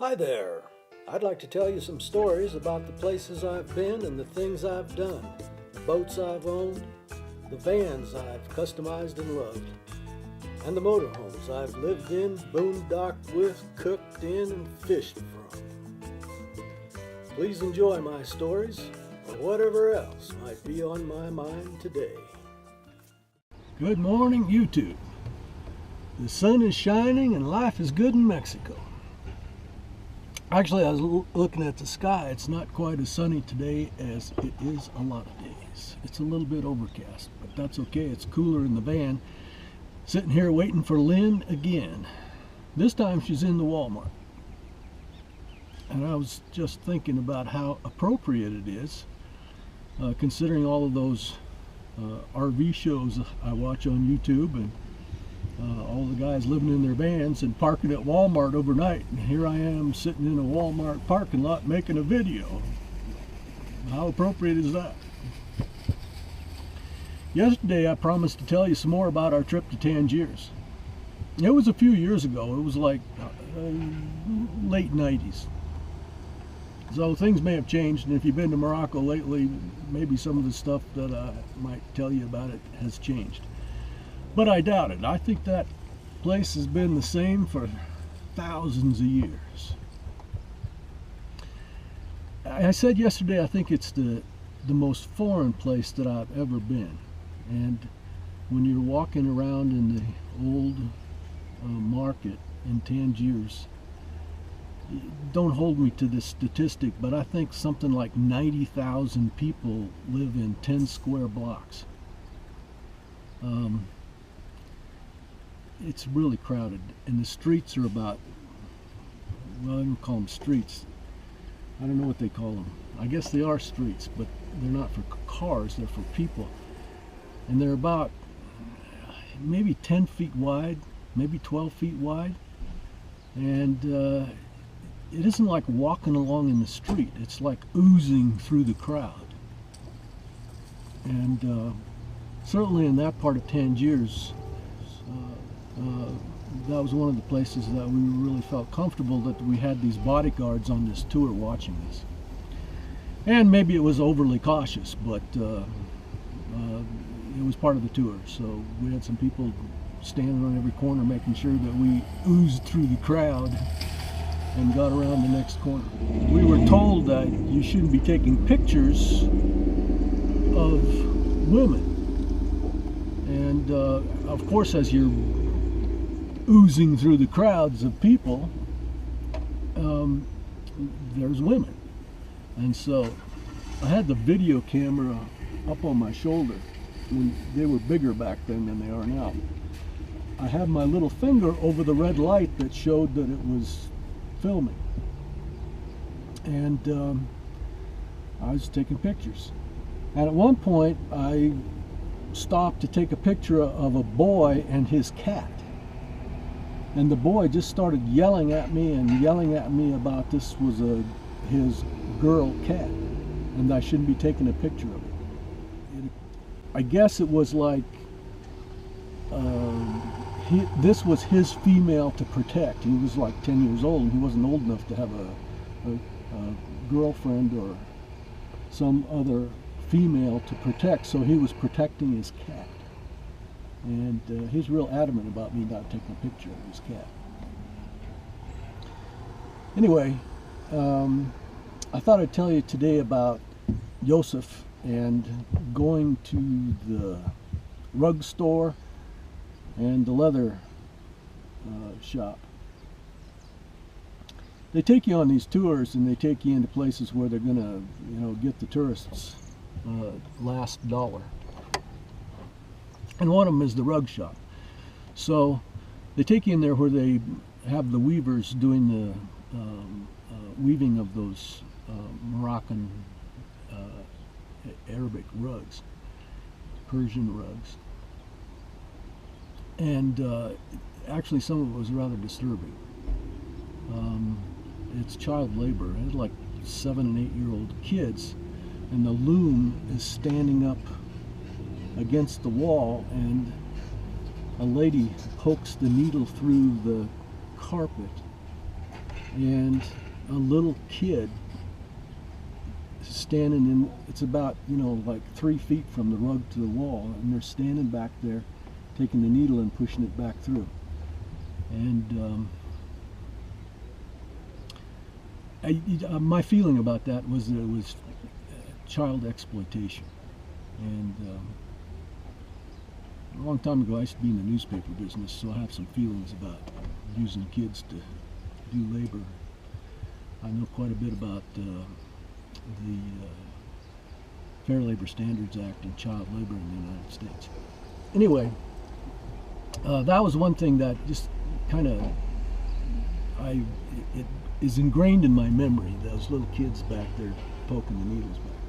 Hi there. I'd like to tell you some stories about the places I've been and the things I've done, the boats I've owned, the vans I've customized and loved, and the motorhomes I've lived in, boondocked with, cooked in, and fished from. Please enjoy my stories or whatever else might be on my mind today. Good morning, YouTube. The sun is shining and life is good in Mexico. Actually, I was looking at the sky. It's not quite as sunny today as it is a lot of days. It's a little bit overcast, but that's okay. It's cooler in the van. Sitting here waiting for Lynn again. This time she's in the Walmart. And I was just thinking about how appropriate it is, considering all of those RV shows I watch on YouTube and all the guys living in their vans and parking at Walmart overnight, and here I am sitting in a Walmart parking lot making a video. How appropriate is that? Yesterday I promised to tell you some more about our trip to Tangiers. It was a few years ago. It was like late 90s. So things may have changed, and if you've been to Morocco lately, maybe some of the stuff that I might tell you about it has changed. But I doubt it. I think that place has been the same for thousands of years. I said yesterday I think it's the most foreign place that I've ever been. And when you're walking around in the old market in Tangiers, don't hold me to this statistic, but I think something like 90,000 people live in 10 square blocks. It's really crowded, and the streets are about, well, I don't call them streets. I don't know what they call them. I guess they are streets, but they're not for cars, they're for people. And they're about maybe 10 feet wide, maybe 12 feet wide. And it isn't like walking along in the street, it's like oozing through the crowd. And certainly in that part of Tangiers, that was one of the places that we really felt comfortable that we had these bodyguards on this tour watching us. And maybe it was overly cautious, but it was part of the tour. So we had some people standing on every corner making sure that we oozed through the crowd and got around the next corner. We were told that you shouldn't be taking pictures of women. And of course, as you're oozing through the crowds of people, there's women. And so I had the video camera up on my shoulder. When they were bigger back then than they are now. I had my little finger over the red light that showed that it was filming. And I was taking pictures. And at one point I stopped to take a picture of a boy and his cat. And the boy just started yelling at me and yelling at me about this was his girl cat and I shouldn't be taking a picture of it. I guess it was like this was his female to protect. He was like 10 years old and he wasn't old enough to have a girlfriend or some other female to protect, so he was protecting his cat. And he's real adamant about me not taking a picture of his cat. Anyway, I thought I'd tell you today about Joseph and going to the rug store and the leather shop. They take you on these tours and they take you into places where they're gonna, get the tourists' last dollar. And one of them is the rug shop. So they take you in there where they have the weavers doing the weaving of those Moroccan Arabic rugs, Persian rugs. And actually some of it was rather disturbing. It's child labor. It's like 7- and 8-year-old kids, and the loom is standing up against the wall, and a lady pokes the needle through the carpet and a little kid standing in, it's about, you know, like 3 feet from the rug to the wall, and they're standing back there taking the needle and pushing it back through. And my feeling about that was that it was child exploitation. And a long time ago I used to be in the newspaper business, so I have some feelings about using kids to do labor. I know quite a bit about the Fair Labor Standards Act and child labor in the United States. Anyway, that was one thing that just kind of, it is ingrained in my memory, those little kids back there poking the needles back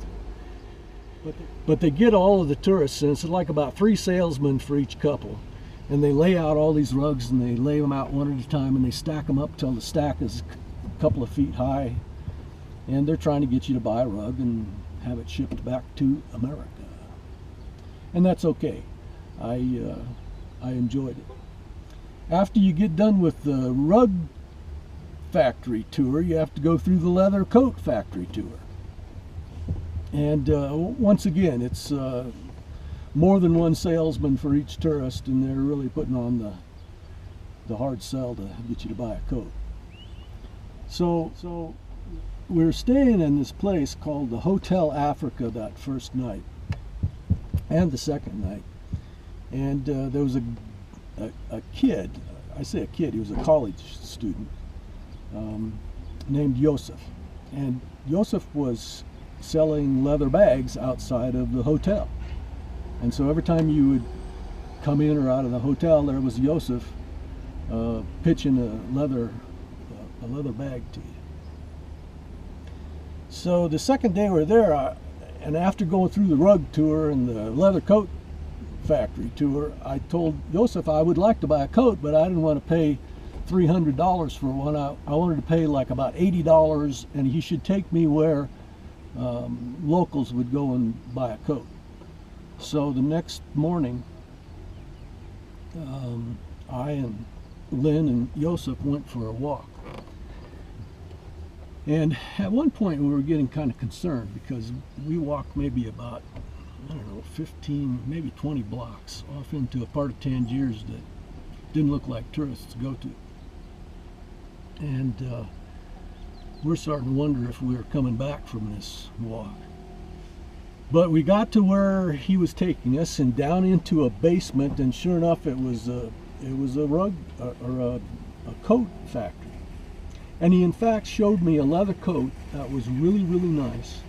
there. But they get all of the tourists, and it's like about 3 salesmen for each couple. And they lay out all these rugs, and they lay them out one at a time, and they stack them up till the stack is a couple of feet high. And they're trying to get you to buy a rug and have it shipped back to America. And that's okay. I enjoyed it. After you get done with the rug factory tour, you have to go through the leather coat factory tour. And once again, it's more than one salesman for each tourist, and they're really putting on the hard sell to get you to buy a coat. So we're staying in this place called the Hotel Africa that first night and the second night. And there was a kid, I say a kid, he was a college student, named Joseph. And Joseph was selling leather bags outside of the hotel. And so every time you would come in or out of the hotel, there was Joseph pitching a leather bag to you. So the second day we were there, and after going through the rug tour and the leather coat factory tour, I told Joseph I would like to buy a coat, but I didn't want to pay $300 for one. I wanted to pay like about $80, and he should take me where locals would go and buy a coat. So the next morning, I and Lynn and Joseph went for a walk. And at one point we were getting kind of concerned because we walked maybe about, I don't know, 15, maybe 20 blocks off into a part of Tangiers that didn't look like tourists go to. And we're starting to wonder if we were coming back from this walk. But we got to where he was taking us and down into a basement, and sure enough it was a rug or a coat factory. And he in fact showed me a leather coat that was really, really nice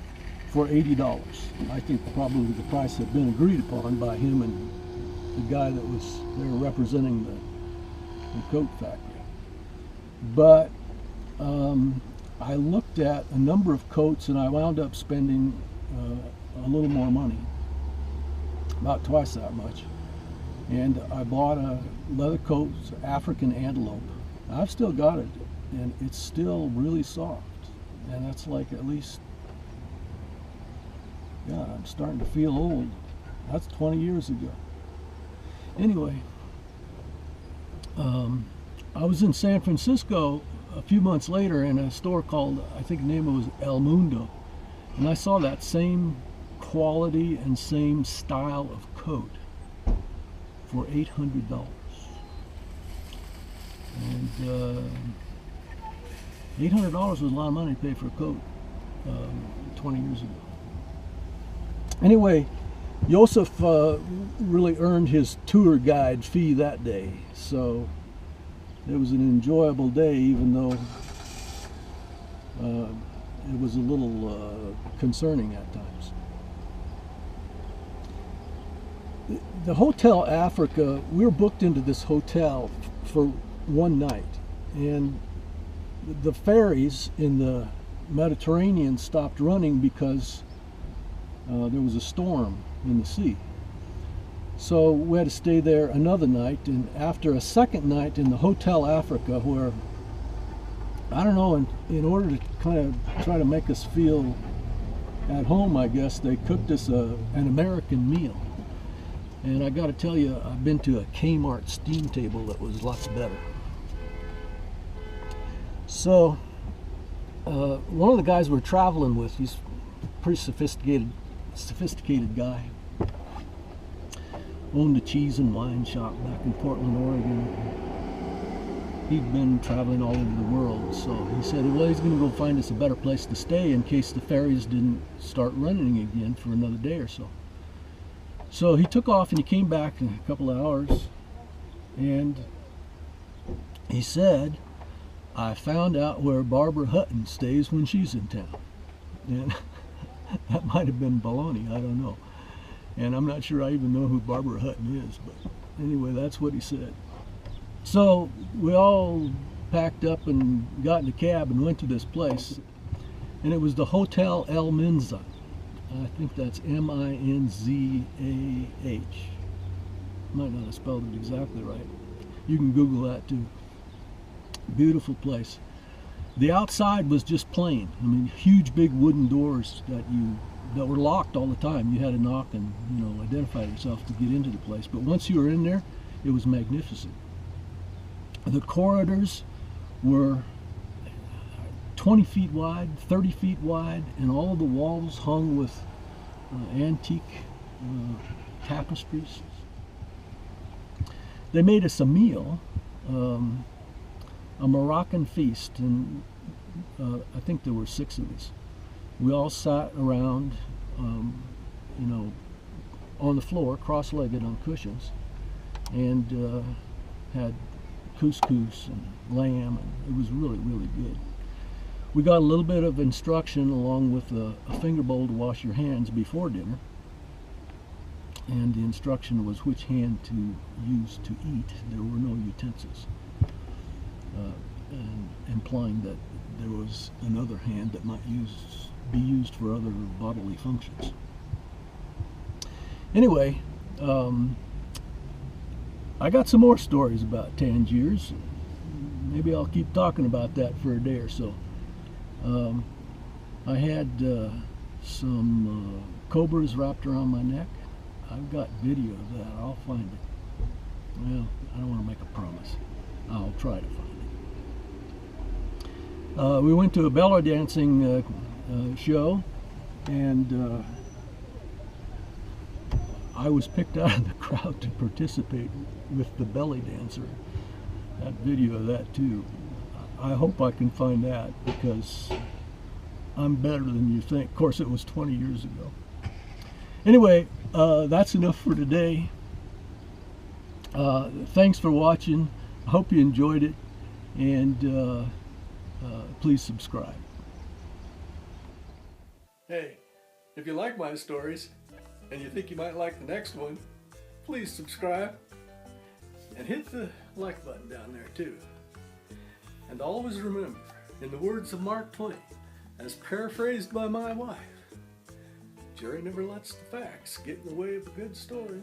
for $80. I think probably the price had been agreed upon by him and the guy that was there representing the coat factory. But I looked at a number of coats, and I wound up spending a little more money, about twice that much. And I bought a leather coat, African antelope. I've still got it, and it's still really soft. And that's like at least, yeah, I'm starting to feel old. That's 20 years ago. Anyway, I was in San Francisco a few months later in a store called, I think the name was El Mundo, and I saw that same quality and same style of coat for $800. And $800 was a lot of money to pay for a coat 20 years ago. Anyway, Joseph really earned his tour guide fee that day, so it was an enjoyable day, even though it was a little concerning at times. The Hotel Africa, we were booked into this hotel for one night, and the ferries in the Mediterranean stopped running because there was a storm in the sea. So we had to stay there another night, and after a second night in the Hotel Africa, where, I don't know, in order to kind of try to make us feel at home, I guess, they cooked us an American meal. And I got to tell you, I've been to a Kmart steam table that was lots better. So one of the guys we're traveling with, he's a pretty sophisticated guy. Owned a cheese and wine shop back in Portland, Oregon. He'd been traveling all over the world, so he said, well, he's going to go find us a better place to stay in case the ferries didn't start running again for another day or so. So he took off and he came back in a couple of hours, and he said, I found out where Barbara Hutton stays when she's in town. And that might have been baloney, I don't know. And I'm not sure I even know who Barbara Hutton is, but anyway, that's what he said. So we all packed up and got in a cab and went to this place, and it was the Hotel El Minza. I think that's M-I-N-Z-A-H. Might not have spelled it exactly right. You can Google that too. Beautiful place. The outside was just plain. I mean, huge big wooden doors that were locked all the time. You had to knock and, you know, identify yourself to get into the place. But once you were in there, it was magnificent. The corridors were 20 feet wide, 30 feet wide, and all of the walls hung with antique tapestries. They made us a meal, a Moroccan feast, and I think there were 6 of us. We all sat around, you know, on the floor, cross-legged on cushions, and had couscous and lamb, and it was really, really good. We got a little bit of instruction along with a finger bowl to wash your hands before dinner, and the instruction was which hand to use to eat. There were no utensils, and implying that there was another hand that might be used for other bodily functions. Anyway, I got some more stories about Tangiers. Maybe I'll keep talking about that for a day or so. I had some cobras wrapped around my neck. I've got video of that. I'll find it. Well, I don't want to make a promise. I'll try to find it. We went to a belly dancing show, and I was picked out of the crowd to participate with the belly dancer. That video of that too. I hope I can find that, because I'm better than you think. Of course, it was 20 years ago. Anyway, that's enough for today. Thanks for watching. I hope you enjoyed it, and please subscribe. Hey, if you like my stories and you think you might like the next one, please subscribe and hit the like button down there too. And always remember, in the words of Mark Twain, as paraphrased by my wife, jury never lets the facts get in the way of a good story.